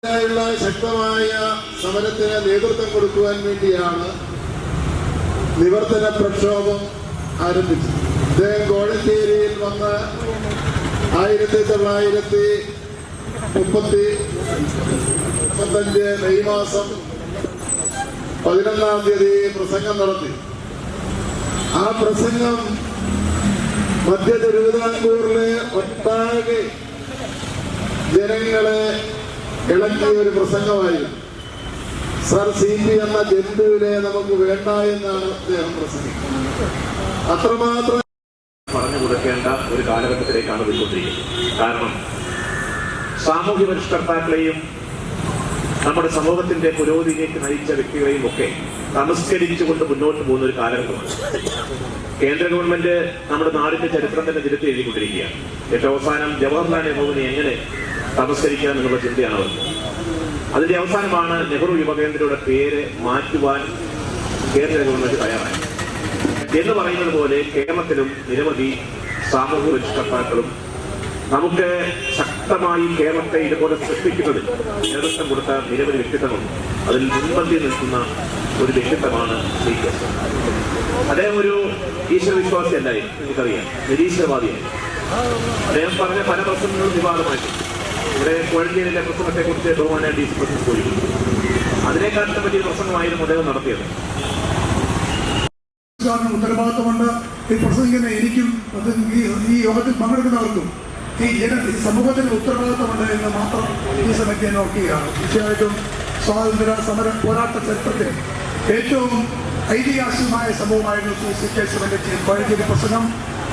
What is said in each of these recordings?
ശക്തമായ സമരത്തിന് നേതൃത്വം കൊടുക്കുവാൻ വേണ്ടിയാണ് നിവർത്തന പ്രക്ഷോഭം ആരംഭിച്ചത്. അദ്ദേഹം കോഴഞ്ചേരിയിൽ വന്ന് 1935 മെയ് മാസം 11-ാം തീയതി പ്രസംഗം നടത്തി. ആ പ്രസംഗം മധ്യ തിരുവിതാംകൂറിലെ ഒട്ടാകെ ജനങ്ങളെ ഇളക്കിയ ഒരു പ്രസംഗമായിരുന്നു. സർ CP എന്ന ജന്തുവിനെ നമുക്ക് വേണ്ട എന്നാണ് അദ്ദേഹം പ്രസംഗിക്കുന്നത്. അത്രമാത്രം പറഞ്ഞു കൊടുക്കേണ്ട ഒരു കാലഘട്ടത്തിലേക്കാണ് പോയിക്കൊണ്ടിരിക്കുന്നത്. കാരണം സാമൂഹ്യ പരിഷ്കർത്താക്കളെയും നമ്മുടെ സമൂഹത്തിന്റെ പുരോഗതിയിലേക്ക് നയിച്ച വ്യക്തികളെയും ഒക്കെ നമസ്കരിച്ചുകൊണ്ട് മുന്നോട്ട് പോകുന്ന ഒരു കാലഘട്ടമാണ്. കേന്ദ്ര ഗവൺമെന്റ് നമ്മുടെ നാടിന്റെ ചരിത്രം തന്നെ തിരുത്തി എഴുതിക്കൊണ്ടിരിക്കുകയാണ്. ഏറ്റവും അവസാനം ജവഹർലാൽ നെഹ്റുവിനെ എങ്ങനെ നമസ്കരിക്കുക എന്നുള്ള ചിന്തയാണ് അവർക്ക്. അതിന്റെ അവസാനമാണ് നെഹ്റു യുവകേന്ദ്രയുടെ പേര് മാറ്റുവാൻ കേന്ദ്ര ഗവൺമെന്റ് തയ്യാറായി. എന്ന് പറയുന്നത് പോലെ കേരളത്തിലും നിരവധി സാമൂഹ്യ പരിഷ്കർത്താക്കളും നമുക്ക് ശക്തമായി കേരളത്തെ ഇതുപോലെ സൃഷ്ടിക്കുന്നതിൽ നേതൃത്വം കൊടുത്ത നിരവധി വ്യക്തിത്വമുണ്ട്. അതിൽ മുൻപന്തിയിൽ നിൽക്കുന്ന ഒരു വ്യക്തിത്വമാണ് CK. അദ്ദേഹം ഒരു ഈശ്വരവിശ്വാസി അല്ലായിരുന്നു, എനിക്കറിയാം, നിരീശ്വരവാദിയായി. അദ്ദേഹം പറഞ്ഞ പല പ്രശ്നങ്ങളും വിവാദമായിട്ട് ഇവിടെ കോഴഞ്ചേരിയിലെ പ്രസംഗത്തെ കുറിച്ച് ബഹുമാന DC പ്രസിഡന്റ് പോയി അതിനേക്കാളും വലിയ പ്രസംഗമായിരുന്നു അദ്ദേഹം നടത്തിയത്. ഉത്തരവാദിത്വമുണ്ട്. ഈ പ്രസംഗിക്കുന്ന എനിക്കും ഈ യോഗത്തിൽ പങ്കെടുക്കുന്നവർക്കും ഈ സമൂഹത്തിന് ഉത്തരവാദിത്വമുണ്ട് എന്ന് മാത്രം ഈ സമയത്ത് ഞാൻ നോക്കുകയാണ്. തീർച്ചയായിട്ടും സ്വാതന്ത്ര്യ സമര പോരാട്ട ചരിത്രത്തിൽ ഏറ്റവും ഐതിഹാസികമായ സംഭവമായിരുന്നു CK ശിവന്റെ കോഴഞ്ചേരി പ്രസംഗം.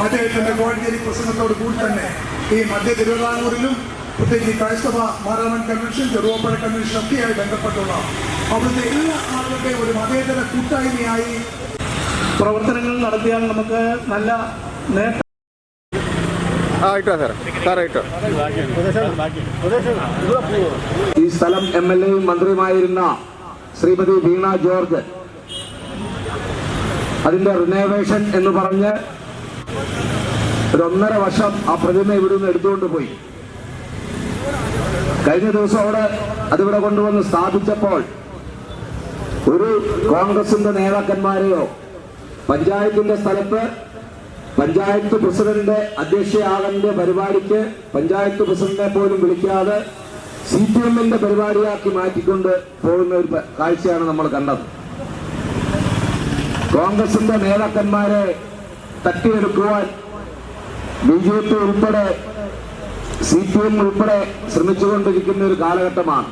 അദ്ദേഹത്തിന്റെ കോഴഞ്ചേരി പ്രസംഗത്തോട് കൂടി തന്നെ ഈ മധ്യ തിരുവിതാംകൂറിലും പ്രത്യേകിച്ച് ക്രൈസ്തവ മാരാമൺ കൺവെൻഷൻ, ചെറുവപ്പഴ കൺവെൻഷൻ ഒക്കെയായി ബന്ധപ്പെട്ടുള്ള അവിടുത്തെ എല്ലാ ആളുകളുടെയും ഒരു മതേതര കൂട്ടായ്മയായി പ്രവർത്തനങ്ങൾ നടത്തിയാൽ നമുക്ക് നല്ല നേട്ടം. ഈ സ്ഥലം MLA-യും മന്ത്രിയുമായിരുന്ന ശ്രീമതി വീണ ജോർജ് അതിന്റെ റിനോവേഷൻ എന്ന് പറഞ്ഞ് ഒരു 1.5 വർഷം ആ പ്രതിമ ഇവിടുന്ന് എടുത്തുകൊണ്ട് പോയി. കഴിഞ്ഞ ദിവസം അതിവിടെ കൊണ്ടുവന്ന് സ്ഥാപിച്ചപ്പോൾ ഒരു കോൺഗ്രസിന്റെ നേതാക്കന്മാരെയോ പഞ്ചായത്തിന്റെ സ്ഥലത്ത് പഞ്ചായത്ത് പ്രസിഡന്റ് അധ്യക്ഷയാകേണ്ട പരിപാടിക്ക് പഞ്ചായത്ത് പ്രസിഡന്റിനെ പോലും വിളിക്കാതെ CPM-ന്റെ പരിപാടിയാക്കി മാറ്റിക്കൊണ്ട് പോകുന്ന ഒരു കാഴ്ചയാണ് നമ്മൾ കണ്ടത്. കോൺഗ്രസിന്റെ നേതാക്കന്മാരെ തട്ടിയെടുക്കുവാൻ BJP ഉൾപ്പെടെ CPM ഉൾപ്പെടെ ശ്രമിച്ചുകൊണ്ടിരിക്കുന്ന ഒരു കാലഘട്ടമാണ്.